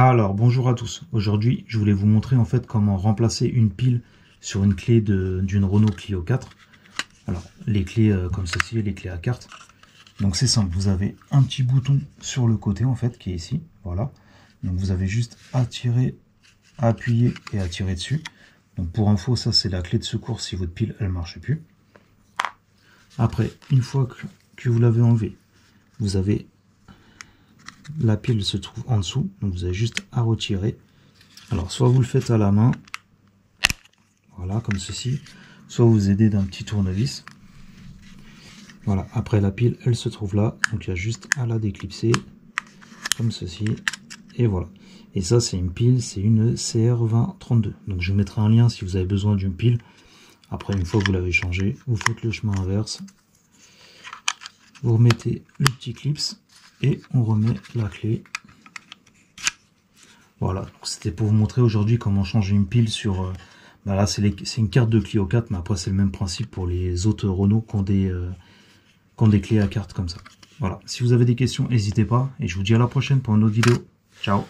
Alors, bonjour à tous. Aujourd'hui, je voulais vous montrer en fait comment remplacer une pile sur une clé d'une Renault Clio 4. Alors, les clés comme ceci, les clés à carte. Donc c'est simple, vous avez un petit bouton sur le côté en fait qui est ici. Voilà. Donc vous avez juste à tirer, à appuyer et à tirer dessus. Donc pour info, ça c'est la clé de secours si votre pile elle marche plus. Après, une fois que vous l'avez enlevé, vous avez la pile se trouve en dessous, donc vous avez juste à retirer. Alors soit vous le faites à la main, voilà comme ceci, soit vous aidez d'un petit tournevis. Voilà, après la pile elle se trouve là, donc il y a juste à la déclipser comme ceci, et voilà. Et ça c'est une pile, c'est une CR2032, donc je vous mettrai un lien si vous avez besoin d'une pile. Après une fois que vous l'avez changé, vous faites le chemin inverse, vous remettez le petit clips et on remet la clé. Voilà, c'était pour vous montrer aujourd'hui comment changer une pile sur... là c'est une carte de Clio 4, mais après c'est le même principe pour les autres Renault qui ont des clés à carte comme ça. Voilà, si vous avez des questions, n'hésitez pas, et je vous dis à la prochaine pour une autre vidéo. Ciao.